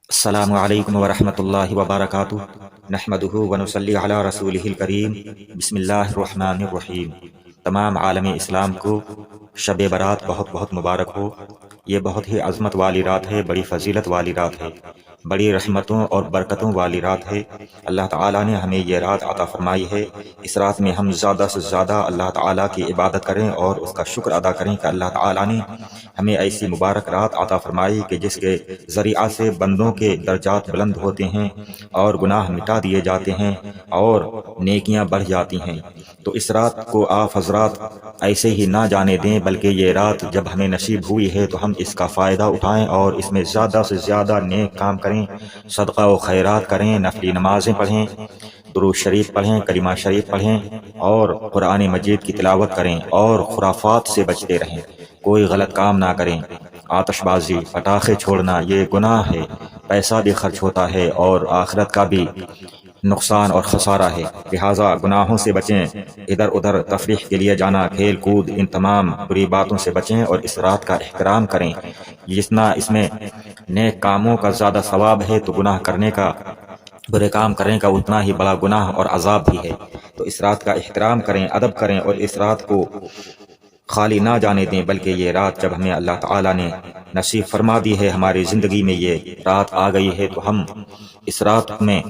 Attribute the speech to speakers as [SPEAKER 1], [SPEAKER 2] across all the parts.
[SPEAKER 1] السلام علیکم ورحمۃ اللہ وبرکاتہ نحمدہ ونصلی علی رسولہ الکریم بسم اللہ الرحمن الرحیم۔ تمام عالم اسلام کو شب برات بہت بہت مبارک ہو۔ یہ بہت ہی عظمت والی رات ہے، بڑی فضیلت والی رات ہے، بڑی رحمتوں اور برکتوں والی رات ہے۔ اللہ تعالیٰ نے ہمیں یہ رات عطا فرمائی ہے۔ اس رات میں ہم زیادہ سے زیادہ اللہ تعالیٰ کی عبادت کریں اور اس کا شکر ادا کریں کہ اللہ تعالیٰ نے ہمیں ایسی مبارک رات عطا فرمائی کہ جس کے ذریعہ سے بندوں کے درجات بلند ہوتے ہیں اور گناہ مٹا دیے جاتے ہیں اور نیکیاں بڑھ جاتی ہیں۔ تو اس رات کو آپ حضرات ایسے ہی نہ جانے دیں، بلکہ یہ رات جب ہمیں نصیب ہوئی ہے تو ہم اس کا فائدہ اٹھائیں اور اس میں زیادہ سے زیادہ نیک کام کریں، صدقہ و خیرات کریں، نفلی نمازیں پڑھیں، درود شریف پڑھیں، کلمہ شریف پڑھیں اور قرآن مجید کی تلاوت کریں اور خرافات سے بچتے رہیں، کوئی غلط کام نہ کریں۔ آتش بازی، پٹاخے چھوڑنا یہ گناہ ہے، پیسہ بھی خرچ ہوتا ہے اور آخرت کا بھی نقصان اور خسارہ ہے، لہٰذا گناہوں سے بچیں، ادھر ادھر تفریح کے لیے جانا، کھیل کود، ان تمام بری باتوں سے بچیں اور اس رات کا احترام کریں۔ جتنا اس میں نیک کاموں کا زیادہ ثواب ہے تو گناہ کرنے کا، برے کام کرنے کا اتنا ہی بڑا گناہ اور عذاب بھی ہے۔ تو اس رات کا احترام کریں، ادب کریں اور اس رات کو خالی نہ جانے دیں، بلکہ یہ رات جب ہمیں اللہ تعالیٰ نے نصیب فرما دی ہے، ہماری زندگی میں یہ رات آ گئی ہے تو ہم اس رات میں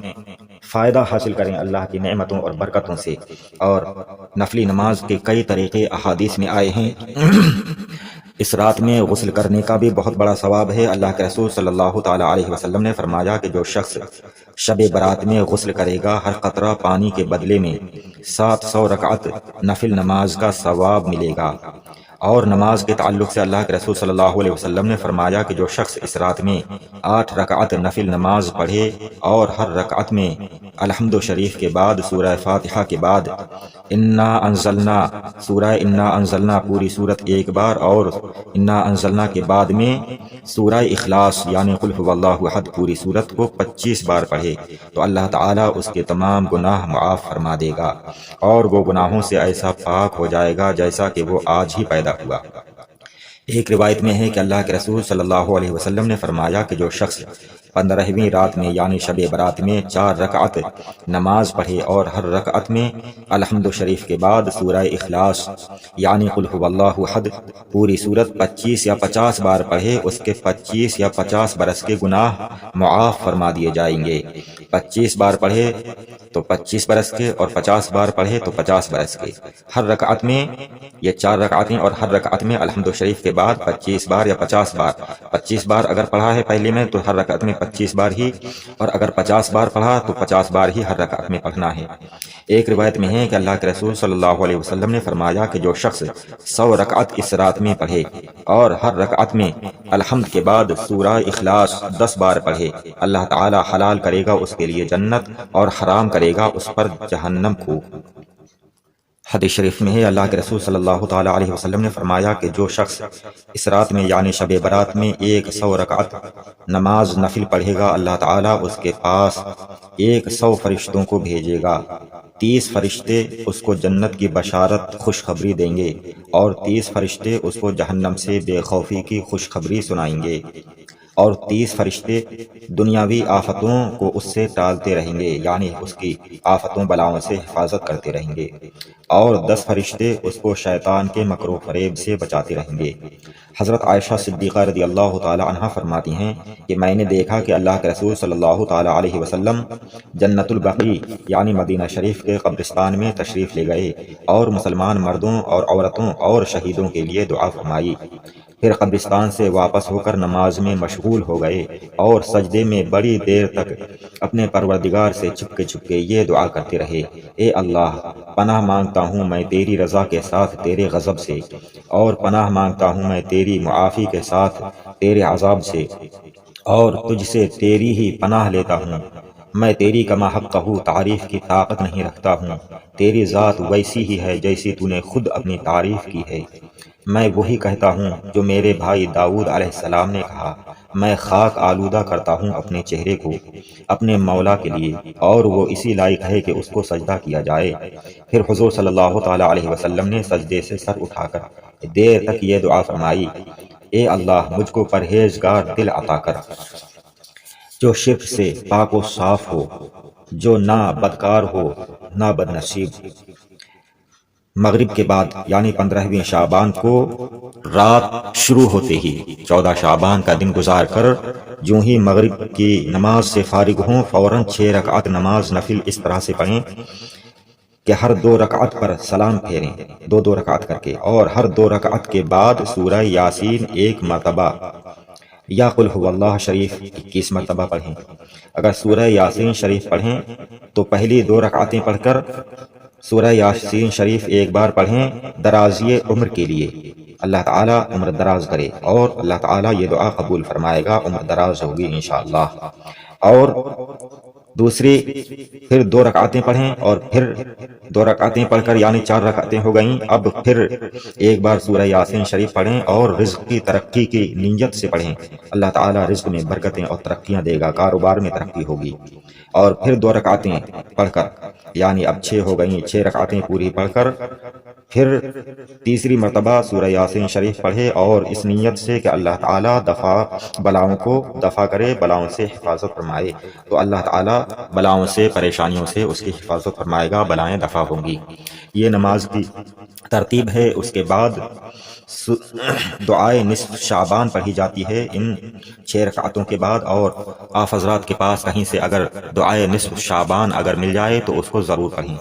[SPEAKER 1] فائدہ حاصل کریں اللہ کی نعمتوں اور برکتوں سے۔ اور نفلی نماز کے کئی طریقے احادیث میں آئے ہیں۔ اس رات میں غسل کرنے کا بھی بہت بڑا ثواب ہے۔ اللہ کے رسول صلی اللہ تعالیٰ علیہ وسلم نے فرمایا کہ جو شخص شب برات میں غسل کرے گا، ہر قطرہ پانی کے بدلے میں 700 رکعت نفل نماز کا ثواب ملے گا۔ اور نماز کے تعلق سے اللہ کے رسول صلی اللہ علیہ وسلم نے فرمایا کہ جو شخص اس رات میں 8 رکعت نفل نماز پڑھے اور ہر رکعت میں الحمد شریف کے بعد سورہ فاتحہ کے بعد انا انزلنا، سورہ انا انزلنا پوری صورت ایک بار اور انا انزلنا کے بعد میں سورہ اخلاص یعنی قل هو اللہ احد پوری صورت کو 25 بار پڑھے تو اللہ تعالیٰ اس کے تمام گناہ معاف فرما دے گا اور وہ گناہوں سے ایسا پاک ہو جائے گا جیسا کہ وہ آج ہی پیدا ہوا۔ ایک روایت میں ہے کہ اللہ کے رسول صلی اللہ علیہ وسلم نے فرمایا کہ جو شخص 15ویں رات میں یعنی شب برات میں 4 رکعت نماز پڑھے اور ہر رکعت میں الحمد شریف کے بعد سورہ اخلاص یعنی قل هو اللہ احد پوری صورت 25 یا 50 بار پڑھے، اس کے 25 یا 50 برس کے گناہ معاف فرما دیے جائیں گے۔ 25 بار پڑھے تو 25 برس کے اور 50 بار پڑھے تو 50 برس کے۔ ہر رکعت میں یہ 4 رکعتیں اور ہر رکعت میں الحمد شریف کے بعد 25 بار یا 50 بار، 25 بار اگر پڑھا ہے پہلے میں تو ہر رکعت میں 25 بار ہی، اور اگر 50 بار پڑھا تو 50 بار ہی ہر رکعت میں پڑھنا ہے۔ ایک روایت میں ہے کہ اللہ کے رسول صلی اللہ علیہ وسلم نے فرمایا کہ جو شخص 100 رکعت اس رات میں پڑھے اور ہر رکعت میں الحمد کے بعد سورہ اخلاص 10 بار پڑھے، اللہ تعالی حلال کرے گا اس کے لیے جنت اور حرام کرے گا اس پر جہنم کو۔ حدیث شریف میں ہے اللہ کے رسول صلی اللہ تعالیٰ علیہ وسلم نے فرمایا کہ جو شخص اس رات میں یعنی شب برات میں 100 رکعت نماز نفل پڑھے گا، اللہ تعالیٰ اس کے پاس 100 فرشتوں کو بھیجے گا۔ 30 فرشتے اس کو جنت کی بشارت خوشخبری دیں گے اور 30 فرشتے اس کو جہنم سے بے خوفی کی خوشخبری سنائیں گے اور 30 فرشتے دنیاوی آفتوں کو اس سے ٹالتے رہیں گے یعنی اس کی آفتوں بلاؤں سے حفاظت کرتے رہیں گے اور 10 فرشتے اس کو شیطان کے مکر و فریب سے بچاتے رہیں گے۔ حضرت عائشہ صدیقہ رضی اللہ تعالی عنہا فرماتی ہیں کہ میں نے دیکھا کہ اللہ کے رسول صلی اللہ تعالی علیہ وسلم جنت البقیع یعنی مدینہ شریف کے قبرستان میں تشریف لے گئے اور مسلمان مردوں اور عورتوں اور شہیدوں کے لیے دعا فرمائی، پھر قبرستان سے واپس ہو کر نماز میں مشغول ہو گئے اور سجدے میں بڑی دیر تک اپنے پروردگار سے چھپکے یہ دعا کرتے رہے، اے اللہ پناہ مانگتا ہوں میں تیری رضا کے ساتھ تیرے غضب سے، اور پناہ مانگتا ہوں میں تیری معافی کے ساتھ تیرے عذاب سے، اور تجھ سے تیری ہی پناہ لیتا ہوں، میں تیری کما حقہ تعریف کی طاقت نہیں رکھتا ہوں، تیری ذات ویسی ہی ہے جیسی تو نے خود اپنی تعریف کی ہے، میں وہی کہتا ہوں جو میرے بھائی داؤد علیہ السلام نے کہا، میں خاک آلودہ کرتا ہوں اپنے چہرے کو اپنے مولا کے لیے اور وہ اسی لائق ہے کہ اس کو سجدہ کیا جائے۔ پھر حضور صلی اللہ تعالیٰ علیہ وسلم نے سجدے سے سر اٹھا کر دیر تک یہ دعا فرمائی، اے اللہ مجھ کو پرہیزگار دل عطا کر۔ جو شرک سے پاک و صاف ہو، جو نہ بدکار ہو نہ بد نصیب۔ مغرب کے بعد یعنی 15ویں شعبان کو رات شروع ہوتے ہی 14 شعبان کا دن گزار کر جو ہی مغرب کی نماز سے فارغ ہوں فوراً 6 رکعت نماز نفل اس طرح سے پڑھیں کہ ہر 2 رکعت پر سلام پھیریں، 2 رکعت کر کے، اور ہر 2 رکعت کے بعد سورہ یاسین 1 مرتبہ یا قل هو اللہ شریف 21 مرتبہ پڑھیں۔ اگر سورہ یاسین شریف پڑھیں تو پہلی 2 رکعتیں پڑھ کر سورہ یاسین شریف ایک بار پڑھیں درازی عمر کے لیے، اللہ تعالیٰ عمر دراز کرے اور اللہ تعالیٰ یہ دعا قبول فرمائے گا، عمر دراز ہوگی انشاءاللہ۔ اور دوسری پھر 2 رکعتیں پڑھیں اور پھر 2 رکعتیں پڑھ کر یعنی 4 رکعتیں ہو گئیں، اب پھر ایک بار سورہ یاسین شریف پڑھیں اور رزق کی ترقی کی نیت سے پڑھیں، اللہ تعالیٰ رزق میں برکتیں اور ترقیاں دے گا، کاروبار میں ترقی ہوگی۔ اور پھر 2 رکعتیں پڑھ کر یعنی اب 6 ہو گئیں، 6 رکعتیں پوری پڑھ کر پھر تیسری مرتبہ سورہ یاسین شریف پڑھے اور اس نیت سے کہ اللہ تعالیٰ بلاؤں کو دفع کرے، بلاؤں سے حفاظت فرمائے، تو اللہ تعالیٰ بلاؤں سے پریشانیوں سے اس کی حفاظت فرمائے گا، بلائیں دفع ہوں گی۔ یہ نماز کی ترتیب ہے۔ اس کے بعد دعائے نصف شعبان پڑھی جاتی ہے ان 6 رکعتوں کے بعد، اور آپ حضرات کے پاس کہیں سے اگر دعائے نصف شعبان اگر مل جائے تو اس کو ضرور پڑھیں۔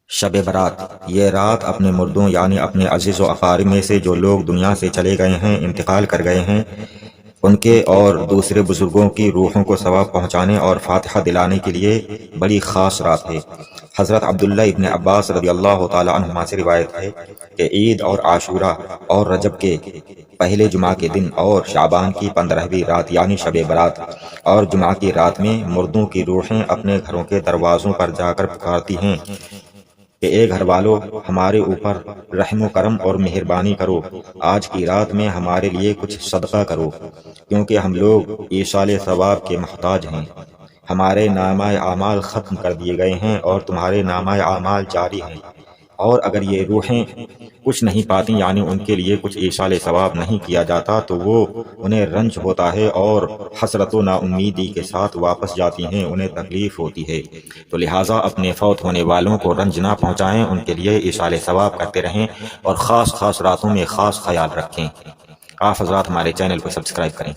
[SPEAKER 1] شب برات، یہ رات اپنے مردوں یعنی اپنے عزیز و اقارب میں سے جو لوگ دنیا سے چلے گئے ہیں، انتقال کر گئے ہیں، ان کے اور دوسرے بزرگوں کی روحوں کو ثواب پہنچانے اور فاتحہ دلانے کے لیے بڑی خاص رات ہے۔ حضرت عبداللہ ابن عباس رضی اللہ تعالی عنہما سے روایت ہے کہ عید اور عاشورہ اور رجب کے پہلے جمعہ کے دن اور شعبان کی 15ویں رات یعنی شب برات اور جمعہ کی رات میں مردوں کی روحیں اپنے گھروں کے دروازوں پر جا کر پکارتی ہیں کہ اے گھر والو، ہمارے اوپر رحم و کرم اور مہربانی کرو، آج کی رات میں ہمارے لیے کچھ صدقہ کرو، کیونکہ ہم لوگ ایصال ثواب کے محتاج ہیں، ہمارے نامہ اعمال ختم کر دیے گئے ہیں اور تمہارے نامہ اعمال جاری ہیں، اور اگر یہ روحیں کچھ نہیں پاتی یعنی ان کے لیے کچھ ایصال ثواب نہیں کیا جاتا تو وہ انہیں رنج ہوتا ہے اور حسرت و نا امیدی کے ساتھ واپس جاتی ہیں، انہیں تکلیف ہوتی ہے، تو لہٰذا اپنے فوت ہونے والوں کو رنج نہ پہنچائیں، ان کے لیے ایصال ثواب کرتے رہیں اور خاص راتوں میں خاص خیال رکھیں۔ آپ حضرات ہمارے چینل کو سبسکرائب کریں۔